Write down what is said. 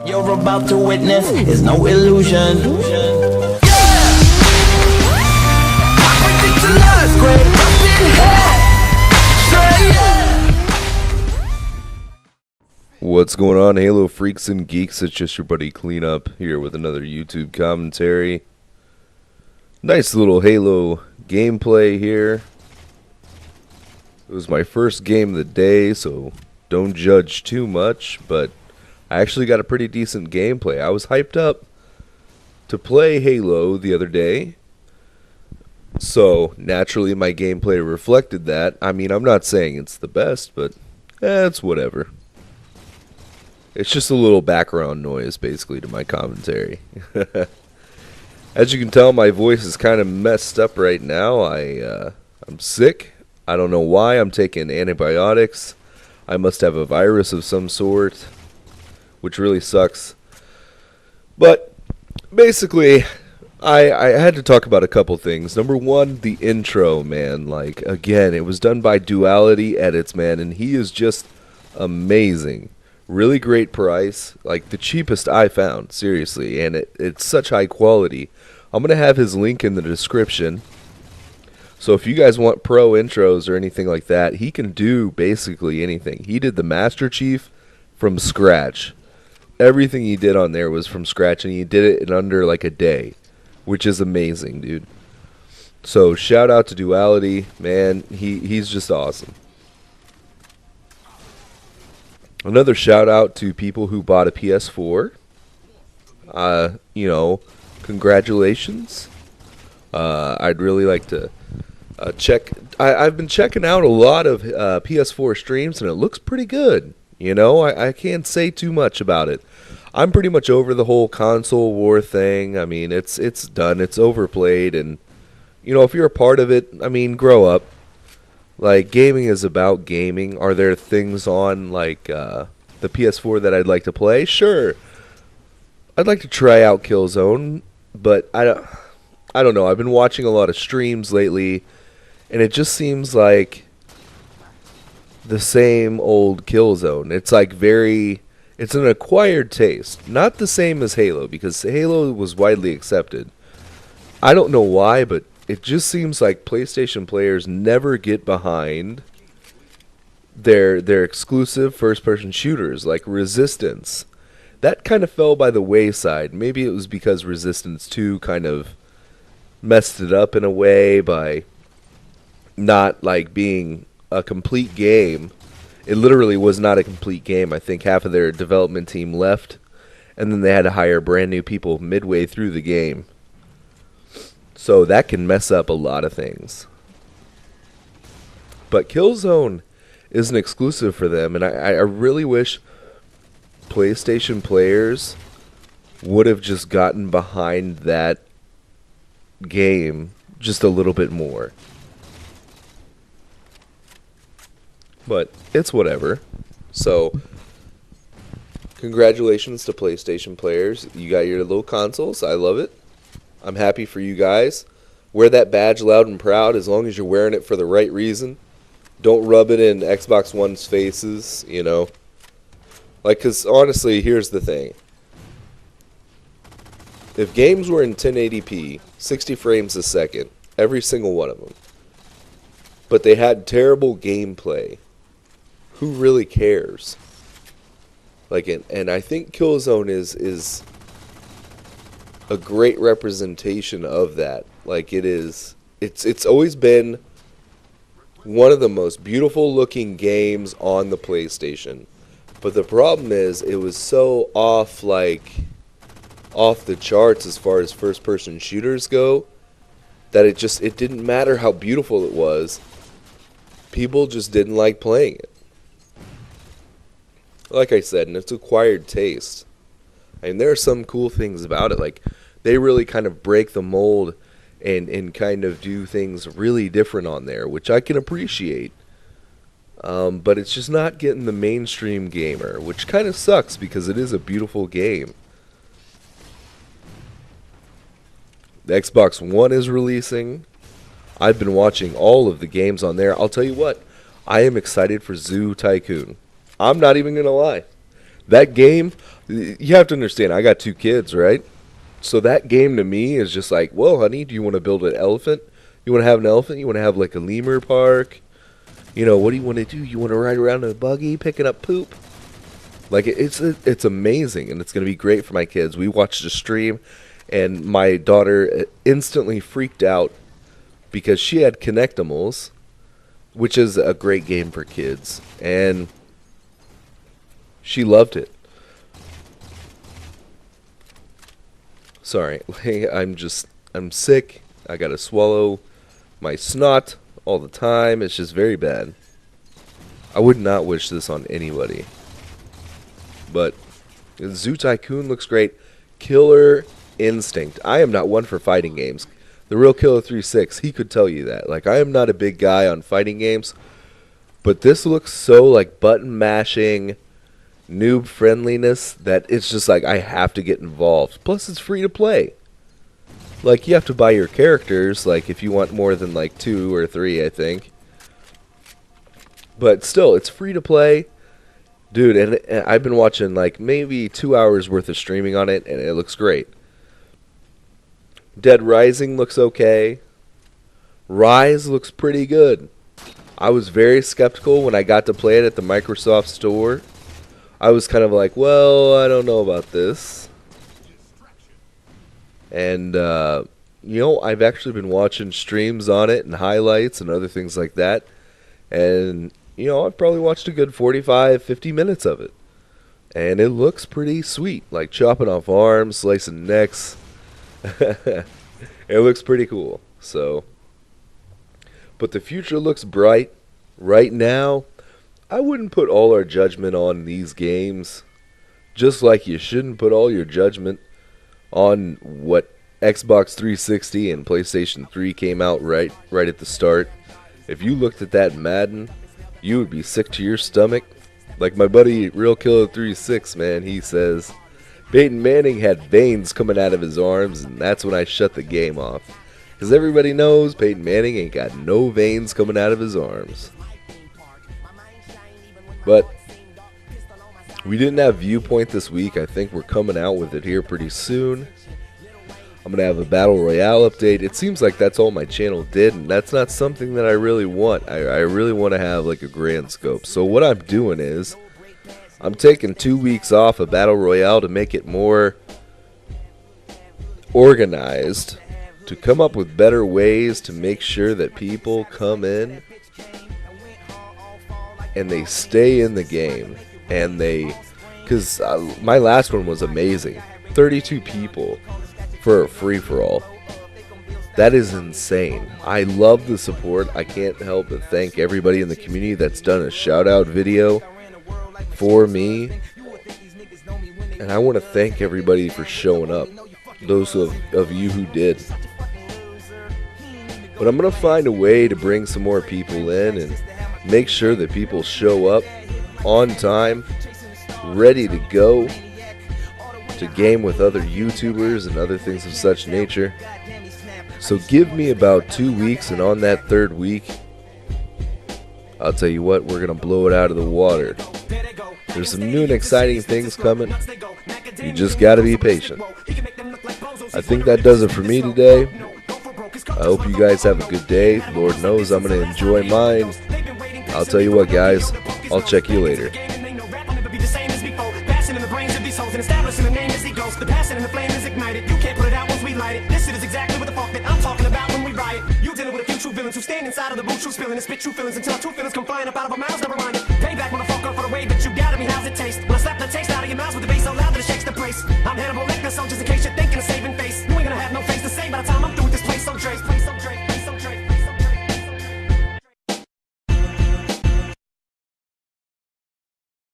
You're about to witness is no illusion. What's going on, Halo freaks and geeks? It's just your buddy Cleanup here with another YouTube commentary. Nice little Halo gameplay here. It was my first game of the day, so don't judge too much, but I actually got a pretty decent gameplay. I was hyped up to play Halo the other day, so naturally my gameplay reflected that. I mean, I'm not saying it's the best, but it's whatever. It's just a little background noise, basically, to my commentary. As you can tell, my voice is kind of messed up right now. I'm sick. I don't know why. I'm taking antibiotics. I must have a virus of some sort, which really sucks. But basically, I had to talk about a couple things. Number one, the intro, man. Like, again, it was done by Duality Edits, man, and he is just amazing. Really great price, like the cheapest I found, seriously, and it's such high quality. I'm going to have his link in the description. So if you guys want pro intros or anything like that, he can do basically anything. He did the Master Chief from scratch. Everything he did on there was from scratch, and he did it in under like a day, which is amazing, dude. So shout out to Duality, man. He's just awesome. Another shout out to people who bought a PS4. Congratulations. I'd really like to check. I've been checking out a lot of PS4 streams, and it looks pretty good. You know, I can't say too much about it. I'm pretty much over the whole console war thing. I mean, it's done. It's overplayed, and you know, if you're a part of it, I mean, grow up. Like, gaming is about gaming. Are there things on, like, the PS4 that I'd like to play? Sure. I'd like to try out Killzone, but I don't know. I've been watching a lot of streams lately, and it just seems like the same old Killzone. It's like it's an acquired taste. Not the same as Halo, because Halo was widely accepted. I don't know why, but it just seems like PlayStation players never get behind their exclusive first-person shooters, like Resistance. That kind of fell by the wayside. Maybe it was because Resistance 2 kind of messed it up in a way by not like being a complete game. It literally was not a complete game. I think half of their development team left, and then they had to hire brand new people midway through the game. So that can mess up a lot of things. But Killzone is an exclusive for them, and I really wish PlayStation players would have just gotten behind that game just a little bit more. But it's whatever. So, congratulations to PlayStation players. You got your little consoles. I love it. I'm happy for you guys. Wear that badge loud and proud as long as you're wearing it for the right reason. Don't rub it in Xbox One's faces, you know. Like, because honestly, here's the thing. If games were in 1080p, 60 frames a second, every single one of them, but they had terrible gameplay, who really cares? Like, and I think Killzone is a great representation of that. Like, it's always been one of the most beautiful looking games on the PlayStation. But the problem is it was so off the charts as far as first person shooters go that it didn't matter how beautiful it was. People just didn't like playing it. Like I said, and it's acquired taste. And there are some cool things about it. Like, they really kind of break the mold and kind of do things really different on there, which I can appreciate. But it's just not getting the mainstream gamer, which kind of sucks because it is a beautiful game. The Xbox One is releasing. I've been watching all of the games on there. I'll tell you what, I am excited for Zoo Tycoon. I'm not even going to lie. That game, You have to understand, I got 2 kids, right? So that game to me is just like, well, honey, do you want to build an elephant? You want to have an elephant? You want to have like a lemur park? You know, what do you want to do? You want to ride around in a buggy picking up poop? Like, it's amazing, and it's going to be great for my kids. We watched a stream, and my daughter instantly freaked out because she had Connectimals, which is a great game for kids, and she loved it. Sorry, I'm sick. I gotta swallow my snot all the time. It's just very bad. I would not wish this on anybody. But Zoo Tycoon looks great. Killer Instinct. I am not one for fighting games. The real Killer 36, he could tell you that. Like, I am not a big guy on fighting games. But this looks so like button mashing, noob friendliness that it's just like I have to get involved. Plus it's free to play. Like, you have to buy your characters, like if you want more than like 2 or 3, I think. But still, it's free to play. Dude, and I've been watching like maybe 2 hours worth of streaming on it, and it looks great. Dead Rising looks okay. Rise looks pretty good. I was very skeptical when I got to play it at the Microsoft Store. I was kind of like, well, I don't know about this. And, you know, I've actually been watching streams on it and highlights and other things like that. And, you know, I've probably watched a good 45, 50 minutes of it. And it looks pretty sweet. Like chopping off arms, slicing necks. It looks pretty cool. So, but the future looks bright. Right now, I wouldn't put all our judgment on these games. Just like you shouldn't put all your judgment on what Xbox 360 and PlayStation 3 came out right at the start. If you looked at that Madden, you would be sick to your stomach. Like my buddy Real Killer 36, man, he says Peyton Manning had veins coming out of his arms, and that's when I shut the game off. Because everybody knows Peyton Manning ain't got no veins coming out of his arms. But we didn't have Viewpoint this week. I think we're coming out with it here pretty soon. I'm going to have a Battle Royale update. It seems like that's all my channel did, and that's not something that I really want. I really want to have like a grand scope. So what I'm doing is I'm taking 2 weeks off of Battle Royale to make it more organized, to come up with better ways to make sure that people come in and they stay in the game. And because my last one was amazing. 32 people for a free-for-all. That is insane. I love the support. I can't help but thank everybody in the community that's done a shout-out video for me. And I want to thank everybody for showing up. Those of you who did. But I'm going to find a way to bring some more people in and make sure that people show up on time, ready to go to game with other YouTubers and other things of such nature. So give me about 2 weeks, and on that 3rd week, I'll tell you what, we're going to blow it out of the water. There's some new and exciting things coming. You just got to be patient. I think that does it for me today. I hope you guys have a good day. Lord knows I'm going to enjoy mine. I'll tell you what, guys, I'll check you later. And establishing the name as he goes. The passion and the flame is ignited. You can't put it out once we light it. This shit is exactly what the fuck that I'm talking about when we riot. You dealing with a few true villains who stand inside of the booth, true spilling and spit true feelings until our true feelings come flying up out of our mouths. Never mind it. Payback, motherfucker, for the way that you doubted me. How's it taste? When I slap the taste out of your mouth with the bass so loud that it shakes the place. I'm Hannibal Lecter, soldiers